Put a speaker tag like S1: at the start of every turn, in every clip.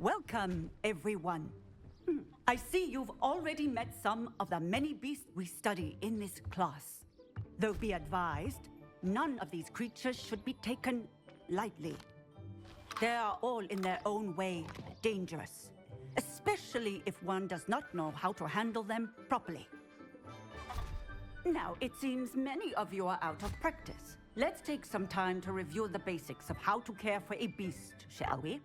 S1: Welcome, everyone. I see you've already met some of the many beasts we study in this class. Though be advised, none of these creatures should be taken lightly. They are all in their own way dangerous, especially if one does not know how to handle them properly. Now, it seems many of you are out of practice. Let's take some time to review the basics of how to care for a beast, shall we?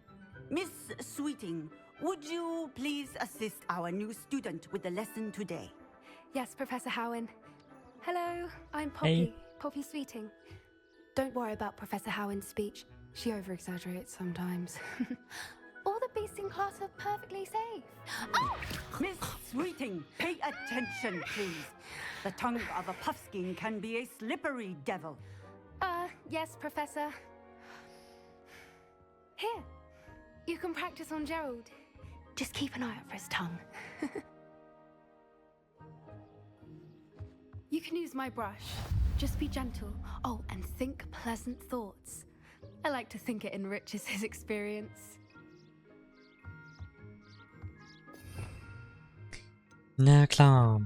S1: Miss Sweeting, would you please assist our new student with the lesson today?
S2: Yes, Professor Howen. Hello, I'm Poppy.
S3: Hey.
S2: Poppy Sweeting. Don't worry about Professor Howen's speech. She over-exaggerates sometimes. All the beasts in class are perfectly safe. Oh!
S1: Miss Sweeting, pay attention, please. The tongue of a puffskein can be a slippery devil.
S2: Yes, Professor. Here, you can practice on Gerald. Just keep an eye out for his tongue. You can use my brush. Just be gentle. Oh, and think pleasant thoughts. I like to think it enriches his experience.
S3: Na klar.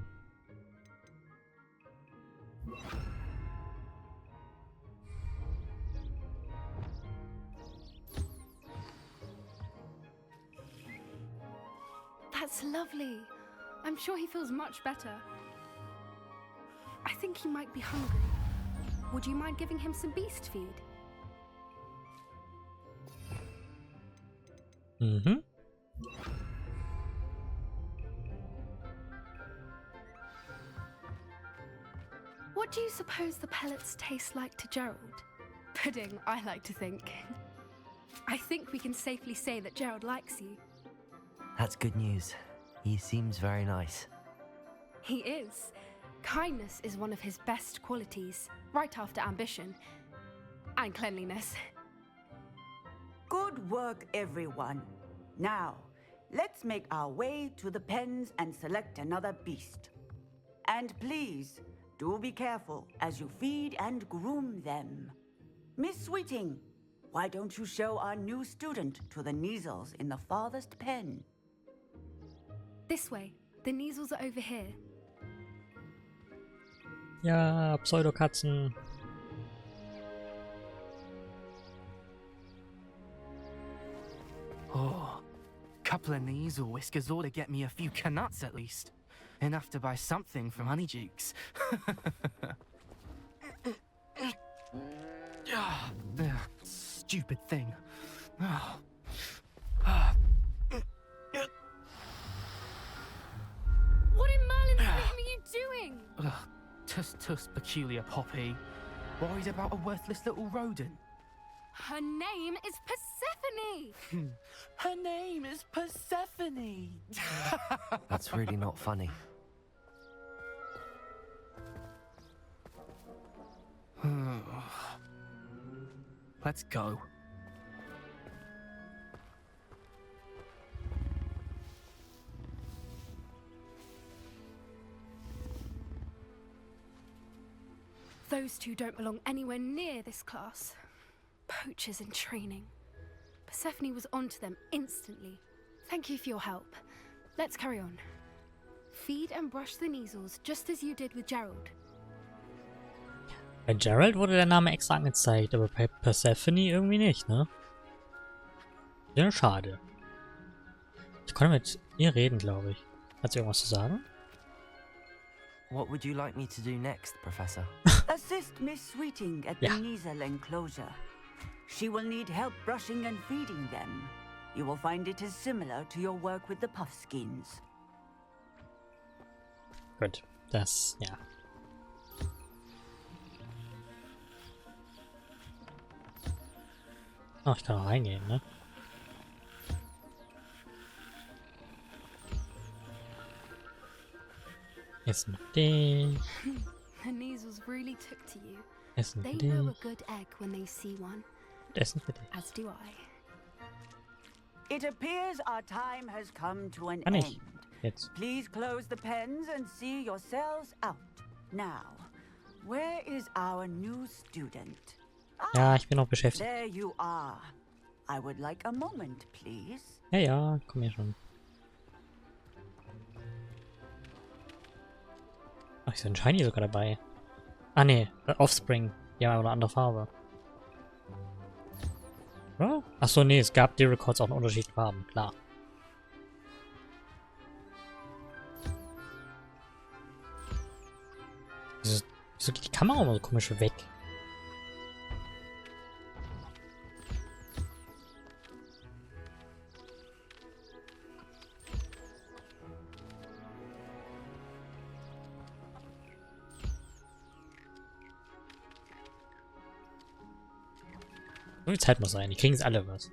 S2: That's lovely. I'm sure he feels much better. I think he might be hungry. Would you mind giving him some beast feed?
S3: Mm-hmm.
S2: What do you suppose the pellets taste like to Gerald? Pudding, I like to think. I think we can safely say that Gerald likes you.
S4: That's good news. He seems very nice.
S2: He is. Kindness is one of his best qualities, right after ambition and cleanliness.
S1: Good work, everyone. Now, let's make our way to the pens and select another beast. And please, do be careful as you feed and groom them. Miss Sweeting, why don't you show our new student to the Neasels in the farthest pen?
S2: This way. The Neasels are over here.
S3: Ja, Pseudokatzen.
S5: Oh, couple of Neasel whiskers ought to get me a few canuts at least. Enough to buy something from Honeydukes. Stupid thing.
S2: What in Merlin's name are you doing?
S5: Tuss, peculiar Poppy. Worried about a worthless little rodent?
S2: Her name is Persephone!
S5: Her name is Persephone!
S4: That's really not funny.
S5: Let's go.
S2: Those two don't belong anywhere near this class. Poachers in training. Persephone was onto them instantly. Thank you for your help. Let's carry on. Feed and brush the Neasels, just as you did with Gerald.
S3: Bei Gerald wurde der Name extra angezeigt, aber bei Persephone irgendwie nicht, ne? Ja, schade. Ich konnte mit ihr reden, glaube ich. Hat sie irgendwas zu sagen?
S4: What would you like me to do next, Professor?
S1: Assist Miss Sweeting at the Niesel enclosure. She will need help brushing and feeding them. You will find it is similar to your work with the puffskins.
S3: Gut, das, ja. Oh, ich kann auch reingehen, ne? Essen mit dich.
S2: The Neasels really took to you.
S3: Essen
S2: They
S3: für
S2: know a
S3: dich.
S2: good egg when they see one,
S3: Essen für dich.
S2: as do I.
S1: It appears our time has come to an
S3: Kann
S1: end.
S3: ich. Jetzt.
S1: Please close the pens and see yourselves out. Now, where is our new student?
S3: Ja, ich bin noch beschäftigt.
S1: There you are. I would like a moment, please.
S3: Ja, ja, komm her schon. Ach, ist ein Shiny sogar dabei. Ah, ne, Offspring. Ja, oder andere Farbe. Oder? Achso, nee, es gab die Records auch in unterschiedlichen Farben, klar. Wieso geht die Kamera immer so komisch weg? So viel Zeit muss sein, die kriegen jetzt alle was.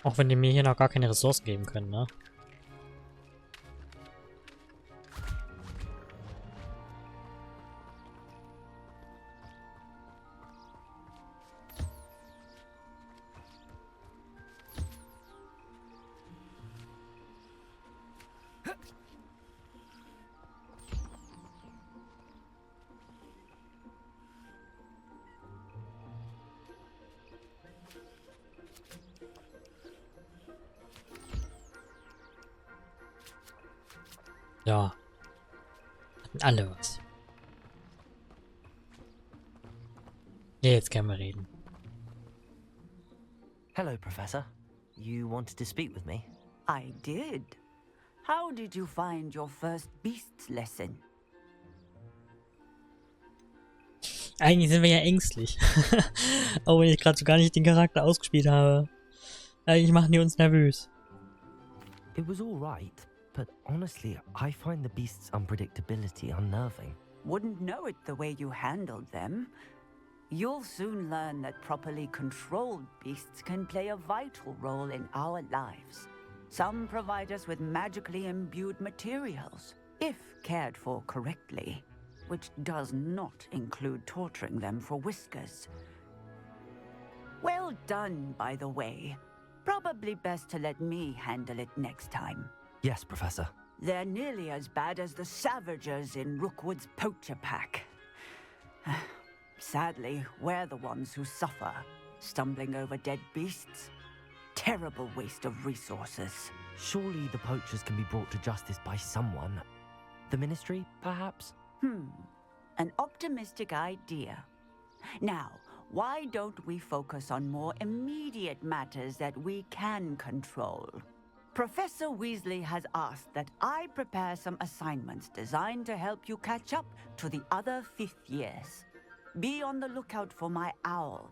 S3: Auch wenn die mir hier noch gar keine Ressourcen geben können, ne? Ja. Hatten alle was. Ja, jetzt können wir reden.
S4: Hello, Professor. You wanted to speak with me?
S1: I did. How did you find your first beasts lesson?
S3: Eigentlich sind wir ja ängstlich. Auch wenn ich gerade so gar nicht den Charakter ausgespielt habe. Eigentlich machen die uns nervös.
S4: It was all right, but honestly, I find the beast's unpredictability unnerving.
S1: Wouldn't know it the way you handled them. You'll soon learn that properly controlled beasts can play a vital role in our lives. Some provide us with magically imbued materials, if cared for correctly, which does not include torturing them for whiskers. Well done, by the way. Probably best to let me handle it next time.
S4: Yes, Professor.
S1: They're nearly as bad as the Savagers in Rookwood's poacher pack. Sadly, we're the ones who suffer, stumbling over dead beasts. Terrible waste of resources.
S4: Surely the poachers can be brought to justice by someone. The Ministry, perhaps?
S1: An optimistic idea. Now, why don't we focus on more immediate matters that we can control? Professor Weasley has asked that I prepare some assignments designed to help you catch up to the other 5th years. Be on the lookout for my owl.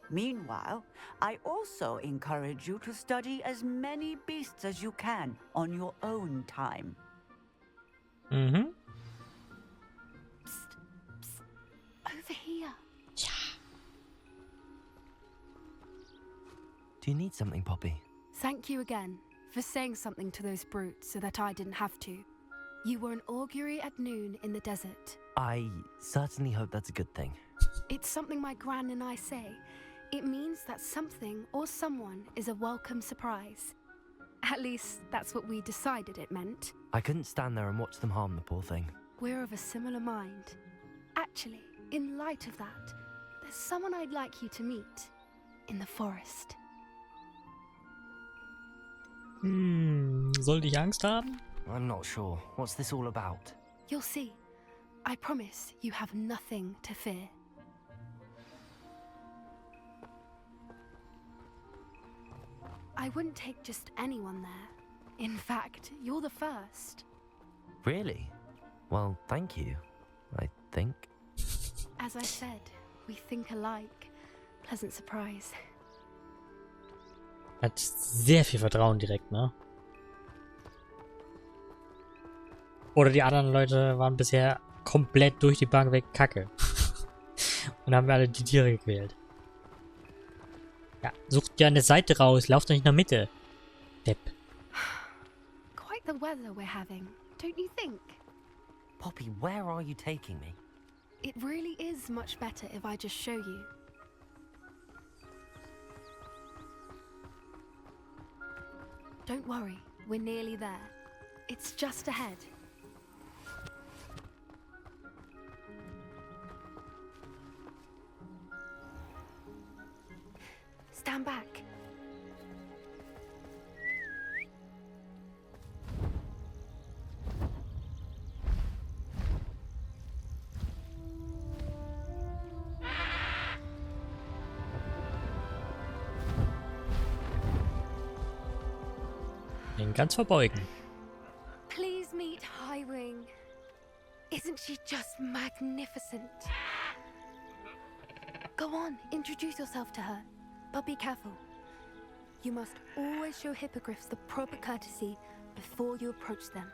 S1: Meanwhile, I also encourage you to study as many beasts as you can on your own time.
S3: Mhm.
S2: Psst, psst. Over here.
S4: Do you need something, Poppy?
S2: Thank you again for saying something to those brutes so that I didn't have to. You were an augury at noon in the desert.
S4: I certainly hope that's a good thing.
S2: It's something my gran and I say. It means that something or someone is a welcome surprise. At least, that's what we decided it meant.
S4: I couldn't stand there and watch them harm the poor thing.
S2: We're of a similar mind. Actually, in light of that, there's someone I'd like you to meet. In the forest.
S3: Sollte ich Angst haben?
S4: I'm not sure. What's this all about?
S2: You'll see. I promise you have nothing to fear. I wouldn't take just anyone there. In fact, you're the first.
S4: Really? Well, thank you, I think.
S2: As I said, we think alike. Pleasant surprise.
S3: Hat sehr viel Vertrauen direkt, ne? Oder die anderen Leute waren bisher komplett durch die Bank weg Kacke. Und haben wir alle die Tiere gequält. Ja, sucht dir eine Seite raus, lauft doch nicht nach Mitte. Depp.
S2: Quite the weather we're having, don't you think?
S4: Poppy, where are you taking me?
S2: It really is much better if I just show you. Don't worry, we're nearly there. It's just ahead. Stand back.
S3: Den ganz verbeugen.
S2: Please meet Highwing. Isn't she just magnificent? Go on, introduce yourself to her. But be careful. You must always show hippogriffs the proper courtesy before you approach them.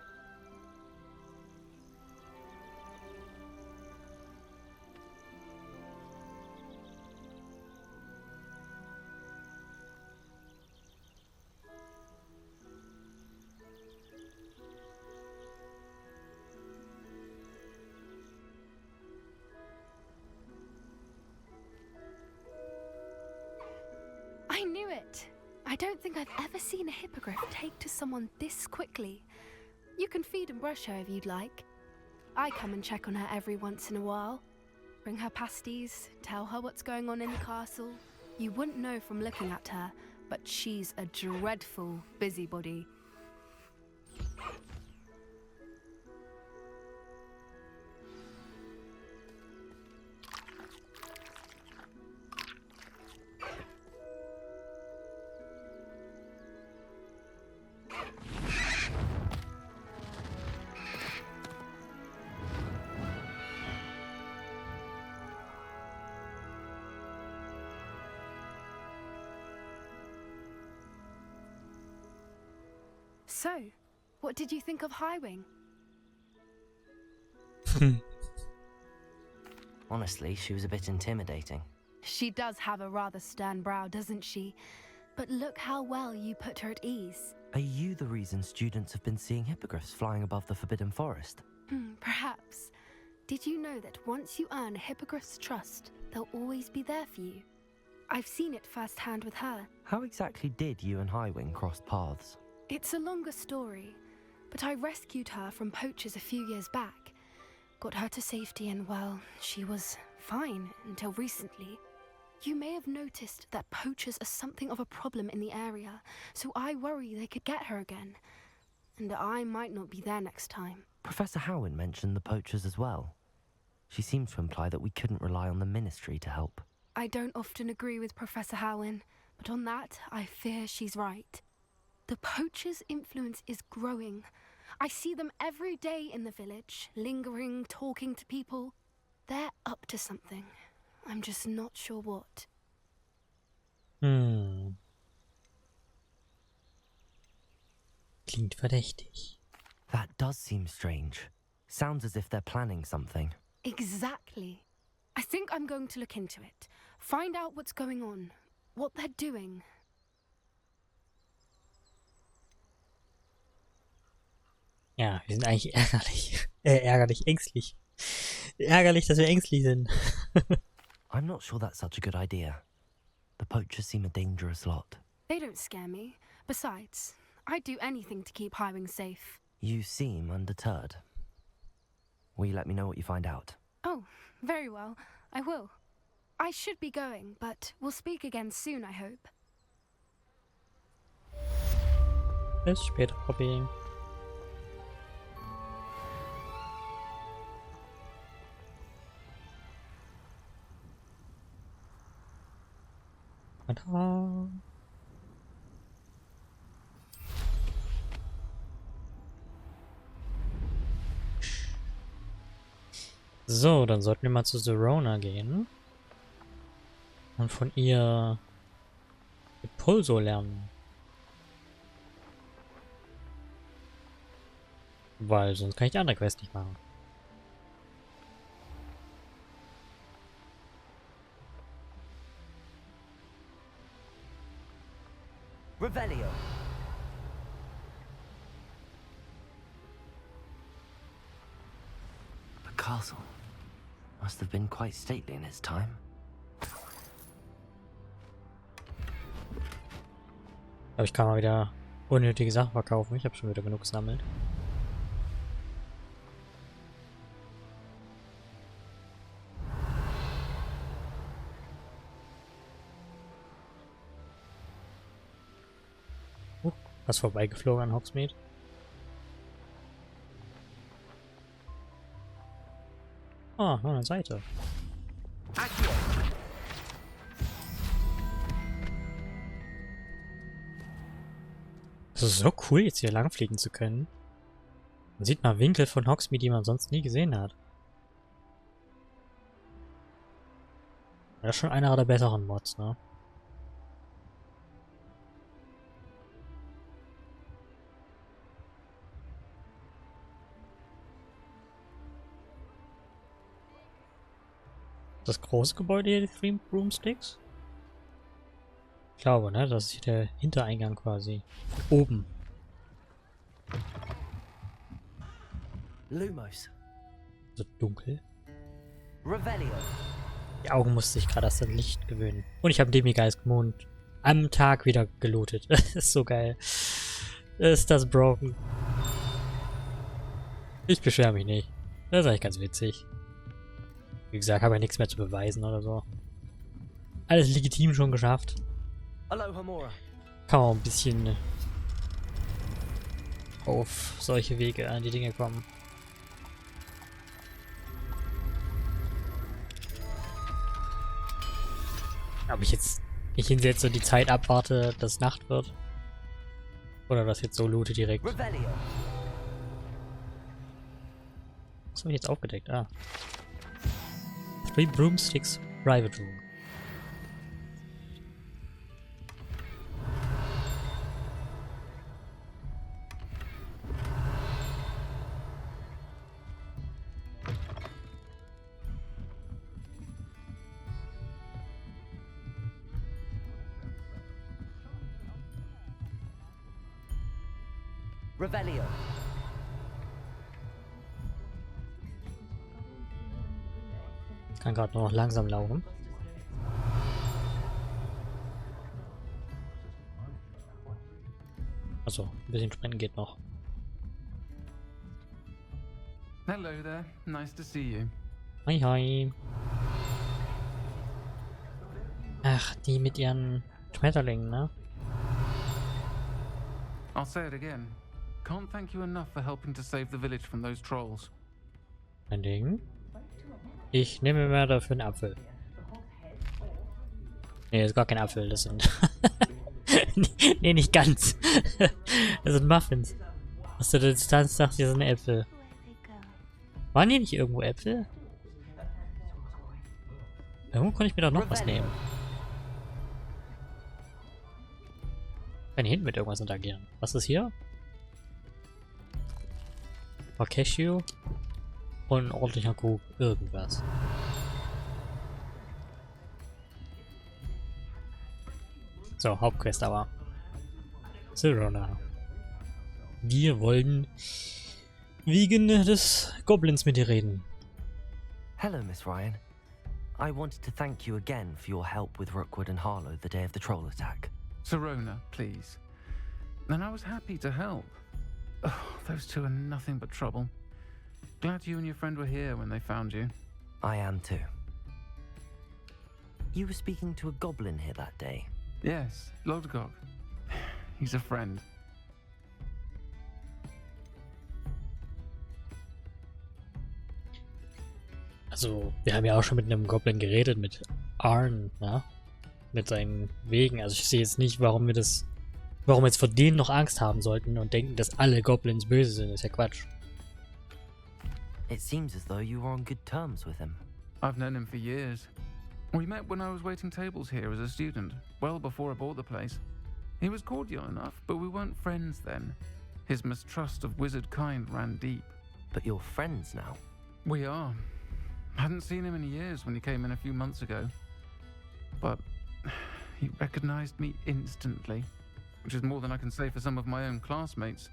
S2: I knew it! I don't think I've ever seen a hippogriff take to someone this quickly. You can feed and brush her if you'd like. I come and check on her every once in a while. Bring her pasties, tell her what's going on in the castle. You wouldn't know from looking at her, but she's a dreadful busybody. So, what did you think of Highwing?
S4: Honestly, she was a bit intimidating.
S2: She does have a rather stern brow, doesn't she? But look how well you put her at ease.
S4: Are you the reason students have been seeing hippogriffs flying above the Forbidden Forest?
S2: Perhaps. Did you know that once you earn a hippogriff's trust, they'll always be there for you? I've seen it firsthand with her.
S4: How exactly did you and Highwing cross paths?
S2: It's a longer story, but I rescued her from poachers a few years back. Got her to safety and, well, she was fine until recently. You may have noticed that poachers are something of a problem in the area, so I worry they could get her again. And I might not be there next time.
S4: Professor Howin mentioned the poachers as well. She seemed to imply that we couldn't rely on the ministry to help.
S2: I don't often agree with Professor Howin, but on that, I fear she's right. The poachers' influence is growing. I see them every day in the village, lingering, talking to people. They're up to something. I'm just not sure what.
S3: Klingt verdächtig.
S4: That does seem strange. Sounds as if they're planning something.
S2: Exactly. I think I'm going to look into it. Find out what's going on, what they're doing.
S3: Ja, wir sind eigentlich ärgerlich. Ärgerlich, ängstlich. Ärgerlich, dass wir ängstlich sind.
S4: I'm not sure that's such a good idea. The poachers seem a dangerous lot.
S2: They don't scare me. Besides, I'd do anything to keep Highwing safe.
S4: You seem undeterred. Will you let me know what you find out?
S2: Oh, very well. I will. I should be going, but we'll speak again soon, I hope.
S3: Bis später, Robby. Tada. So, dann sollten wir mal zu Serona gehen. Und von ihr Pulso lernen. Weil sonst kann ich die andere Quest nicht machen.
S4: Revelio. The castle must have been quite stately in its time.
S3: Aber ich kann mal wieder unnötige Sachen verkaufen. Ich habe schon wieder genug gesammelt. Was vorbeigeflogen an Hogsmeade? Ah, noch eine Seite. Das ist so cool, jetzt hier langfliegen zu können. Man sieht mal Winkel von Hogsmeade, die man sonst nie gesehen hat. Das ist schon einer der besseren Mods, ne? Das große Gebäude hier, die Three Broomsticks? Ich glaube, ne? Das ist hier der Hintereingang quasi. Oben.
S4: Lumos.
S3: So dunkel.
S4: Revelio.
S3: Die Augen musste ich gerade aus dem Licht gewöhnen. Und ich habe Demigeist-Mond am Tag wieder gelootet. Das ist so geil. Ist das broken? Ich beschwere mich nicht. Das ist eigentlich ganz witzig. Wie gesagt, habe ja nichts mehr zu beweisen oder so. Alles legitim schon geschafft.
S4: Aloha Mora.
S3: Kann man auch ein bisschen auf solche Wege an die Dinge kommen. Ob ich jetzt nicht hinsetze und die Zeit abwarte, dass Nacht wird. Oder das jetzt so loote direkt.
S4: Revelio.
S3: Was habe ich jetzt aufgedeckt? Ah. Three Broomsticks Private Room.
S4: Revelio.
S3: Ich kann gerade nur noch langsam laufen. Achso, ein bisschen sprinten geht noch.
S5: Hello there. Nice to see you.
S3: Hi, hi. Ach, die mit ihren Schmetterlingen, ne?
S5: I'll say it again. Can't thank you enough for helping to save the village from those trolls.
S3: Ein Ding. Ich nehme mir dafür einen Apfel. Nee, das ist gar kein Apfel, das sind... nee, nicht ganz. Das sind Muffins. Aus der Distanz dachte ich, das sind Äpfel. Waren hier nicht irgendwo Äpfel? Irgendwo konnte ich mir doch noch was nehmen. Ich kann hier hinten mit irgendwas interagieren. Was ist hier? War Cashew und ein ordentlicher Kuh. Irgendwas. So, Hauptquest aber. Sirona. Wir wollen wegen des Goblins mit dir reden.
S4: Hello, Miss Ryan. I wanted to thank you again for your help with Rookwood and Harlow the day of the troll attack.
S5: Sirona, please. And I was happy to help. Oh, those two are nothing but trouble. Glad you and your friend were here when they found you.
S4: I am too. You were speaking to a goblin here that day.
S5: Yes, Lodgok. He's a friend.
S3: Also, wir haben ja auch schon mit einem Goblin geredet, mit Arn, ne? Mit seinen Wegen. Also ich sehe jetzt nicht, warum wir jetzt vor denen noch Angst haben sollten und denken, dass alle Goblins böse sind. Das ist ja Quatsch.
S4: It seems as though you were on good terms with him.
S5: I've known him for years. We met when I was waiting tables here as a student, well before I bought the place. He was cordial enough, but we weren't friends then. His mistrust of wizard kind ran deep.
S4: But you're friends now.
S5: We are. Hadn't seen him in years when he came in a few months ago. But he recognized me instantly, which is more than I can say for some of my own classmates.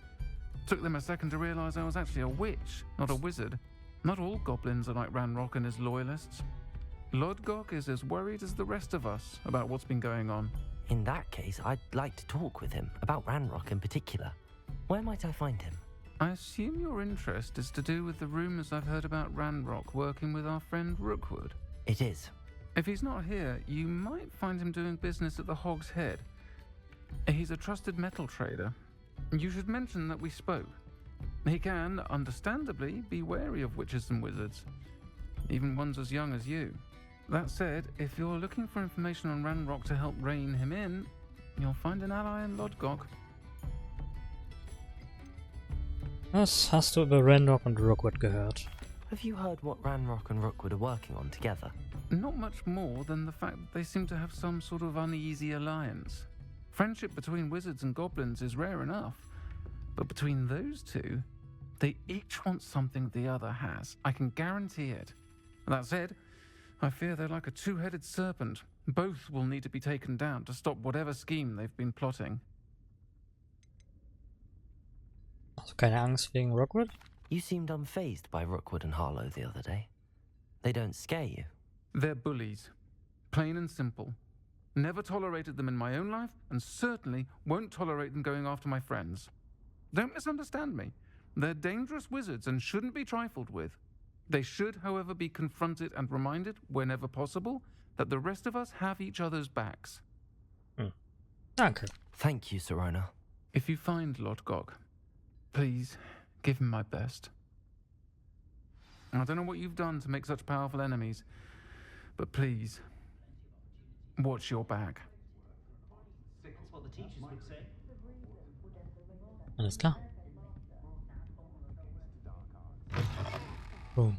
S5: Took them a second to realize I was actually a witch, not a wizard. Not all goblins are like Ranrock and his loyalists. Lodgok is as worried as the rest of us about what's been going on.
S4: In that case, I'd like to talk with him, about Ranrock in particular. Where might I find him?
S5: I assume your interest is to do with the rumors I've heard about Ranrock working with our friend Rookwood.
S4: It is.
S5: If he's not here, you might find him doing business at the Hog's Head. He's a trusted metal trader. You should mention that we spoke. He can, understandably, be wary of witches and wizards, even ones as young as you. That said, if you're looking for information on Ranrock to help rein him in, you'll find an ally in Lodgok.
S3: Was hast du über Ranrock und Rookwood gehört?
S4: Have you heard what Ranrock and Rookwood are working on together?
S5: Not much more than the fact that they seem to have some sort of uneasy alliance. Friendship between wizards and goblins is rare enough, but between those two, they each want something the other has. I can guarantee it. That said, I fear they're like a two-headed serpent. Both will need to be taken down to stop whatever scheme they've been plotting.
S3: Also keine Angst wegen Rookwood?
S4: You seemed unfazed by Rookwood and Harlow the other day. They don't scare you.
S5: They're bullies. Plain and simple. Never tolerated them in my own life, and certainly won't tolerate them going after my friends. Don't misunderstand me. They're dangerous wizards and shouldn't be trifled with. They should, however, be confronted and reminded, whenever possible, that the rest of us have each other's backs.
S3: Danke.
S4: Thank you, Serona.
S5: If you find Lodgok, please give him my best. I don't know what you've done to make such powerful enemies, but please, watch your back.
S3: Alles klar. Boom.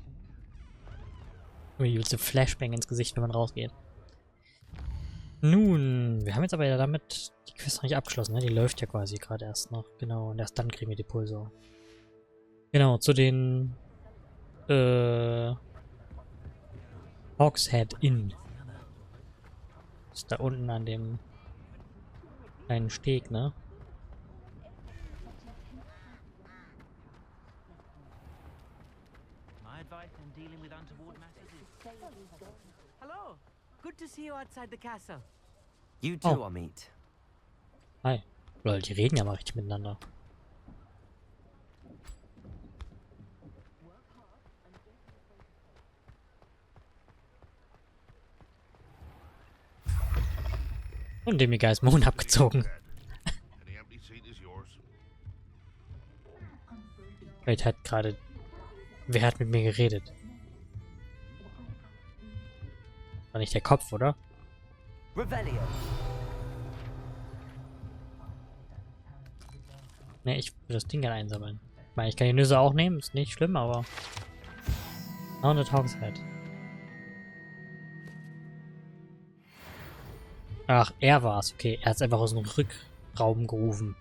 S3: Ui, übelste Flashbang ins Gesicht, wenn man rausgeht. Nun, wir haben jetzt aber ja damit die Quest noch nicht abgeschlossen, ne? Die läuft ja quasi gerade erst noch. Genau, und erst dann kriegen wir die Pulse. Genau, zu den Hogshead Inn. Ist da unten an dem kleinen Steg, ne?
S6: Hello. Good to see you outside the castle.
S4: You too, Amit.
S3: Hi. Lol, die reden ja mal richtig miteinander. Und dem Egal ist Mohn abgezogen. Vielleicht hat gerade... Wer hat mit mir geredet? War nicht der Kopf, oder?
S4: Revelio.
S3: Ne, ich will das Ding gerne einsammeln. Ich meine, ich kann die Nüsse auch nehmen, ist nicht schlimm, aber... 100 Hogshead. Ach, er war's. Okay, er hat's einfach aus dem Rückraum gerufen.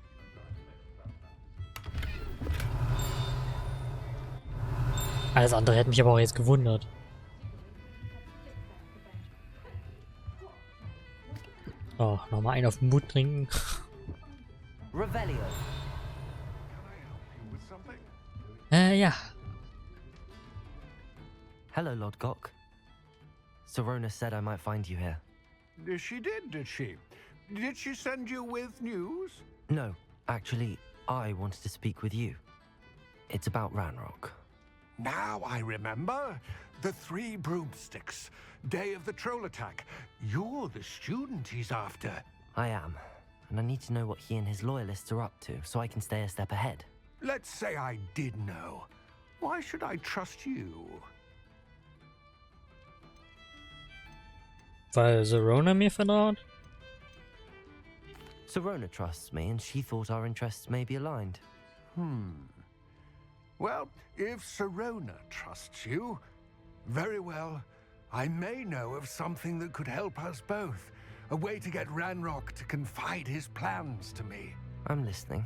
S3: Alles andere hätte mich aber auch jetzt gewundert. Oh, nochmal einen auf den Mut trinken.
S4: Revelio.
S3: Ja.
S4: Hello, Lodgok. Serona said I might find you here.
S7: She did she? Did she send you with news?
S4: No, actually, I wanted to speak with you. It's about Ranrock.
S7: Now I remember. The 3 broomsticks. Day of the troll attack. You're the student he's after.
S4: I am, and I need to know what he and his loyalists are up to, so I can stay a step ahead.
S7: Let's say I did know. Why should I trust you?
S3: Weil Serona mir vertraut?
S4: Serona trusts me, and she thought our interests may be aligned.
S7: Well, if Serona trusts you, very well. I may know of something that could help us both. A way to get Ranrock to confide his plans to me.
S4: I'm listening.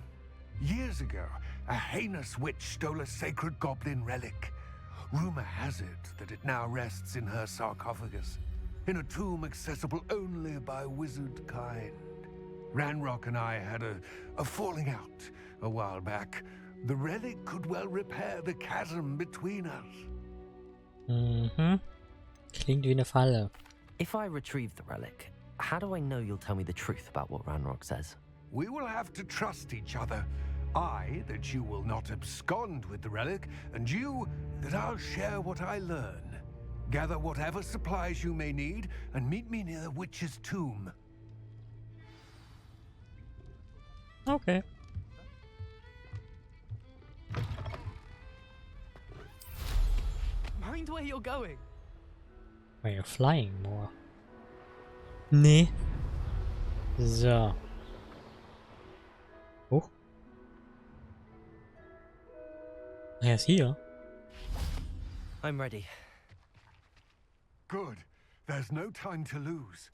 S7: Years ago, a heinous witch stole a sacred goblin relic. Rumor has it that it now rests in her sarcophagus, in a tomb accessible only by wizard kind. Ranrock and I had a falling out a while back. The relic could well repair the chasm between us.
S3: Klingt wie eine Falle.
S4: If I retrieve the relic, how do I know you'll tell me the truth about what Ranrock says?
S7: We will have to trust each other. I, that you will not abscond with the relic, and you, that I'll share what I learn. Gather whatever supplies you may need, and meet me near the witch's tomb.
S3: Okay.
S6: Mind where you're going.
S3: Where you're flying more. Nee. So. Oh. Er ist hier.
S4: I'm ready.
S7: Good. There's no time to lose.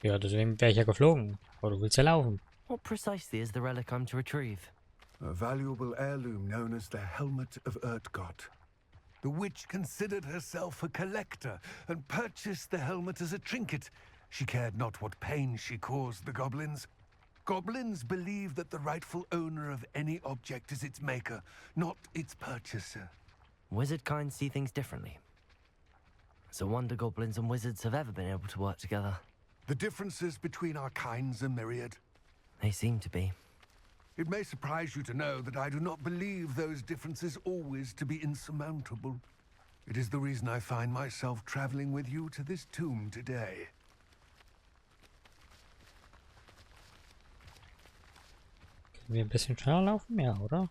S3: Ja, deswegen wäre ich ja geflogen. Aber du willst ja laufen.
S4: What precisely is the relic I'm to retrieve?
S7: A valuable heirloom known as the Helmet of Urtkot. The witch considered herself a collector and purchased the helmet as a trinket. She cared not what pain she caused the goblins. Goblins believe that the rightful owner of any object is its maker, not its purchaser.
S4: Wizard kind see things differently. It's a wonder goblins and wizards have ever been able to work together.
S7: The differences between our kinds are myriad.
S4: They seem to be.
S7: It may surprise you to know that I do not believe those differences always to be insurmountable. It is the reason I find myself traveling with you to this tomb today.
S3: Können wir ein bisschen schneller laufen? Ja, oder?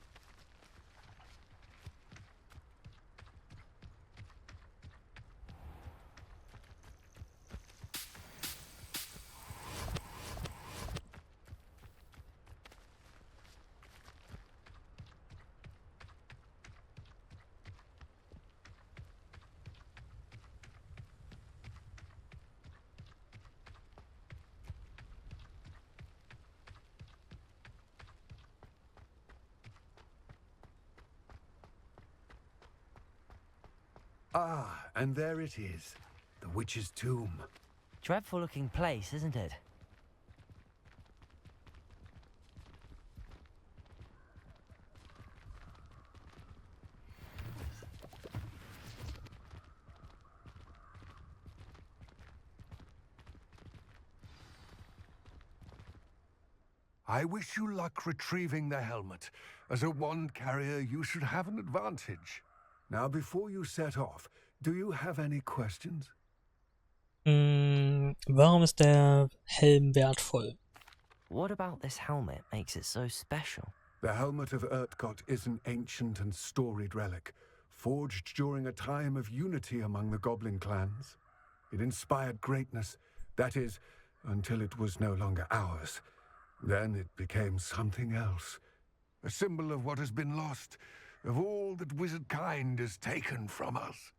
S7: Ah, and there it is. The witch's tomb.
S4: Dreadful looking place, isn't it?
S7: I wish you luck retrieving the helmet. As a wand carrier, you should have an advantage. Now, before you set off, do you have any questions?
S3: Warum ist der Helm wertvoll?
S4: What about this helmet makes it so special?
S7: The helmet of Urtkot is an ancient and storied relic, forged during a time of unity among the goblin clans. It inspired greatness, that is, until it was no longer ours. Then it became something else. A symbol of what has been lost, of all that wizard kind has taken from us.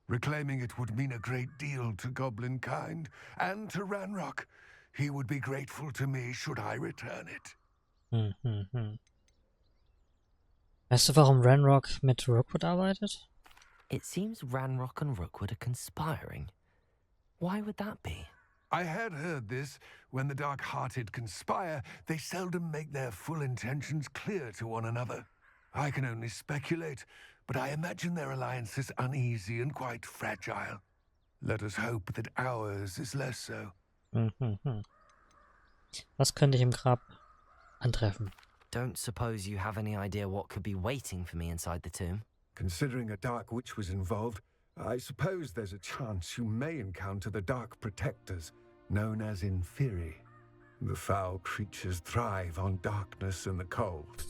S7: Reclaiming it would mean a great deal to goblin kind, and to Ranrock. He would be grateful to me should I return it.
S3: Weißt du, warum Ranrock mit Rookwood arbeitet?
S4: It seems Ranrock and Rookwood are conspiring. Why would that be?
S7: I had heard this. When the dark-hearted conspire, they seldom make their full intentions clear to one another. I can only speculate, but I imagine their alliance is uneasy and quite fragile. Let us hope that ours is less so.
S3: Was könnte ich im Grab antreffen?
S4: Don't suppose you have any idea what could be waiting for me inside the tomb?
S7: Considering a dark witch was involved, I suppose there's a chance you may encounter the dark protectors, known as Inferi. The foul creatures thrive on darkness and the cold.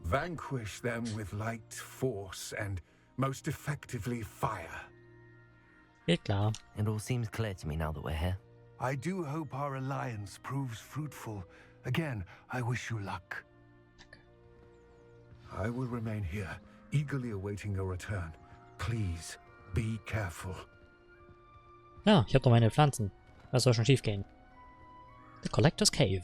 S7: Vanquish them with light, force, and most effectively fire.
S3: Geht klar.
S4: It all seems clear to me now that we're here.
S7: I do hope our alliance proves fruitful. Again, I wish you luck. I will remain here, eagerly awaiting your return. Please, be careful.
S3: Ja, ich habe doch meine Pflanzen. Was soll schon schief gehen? The Collector's Cave.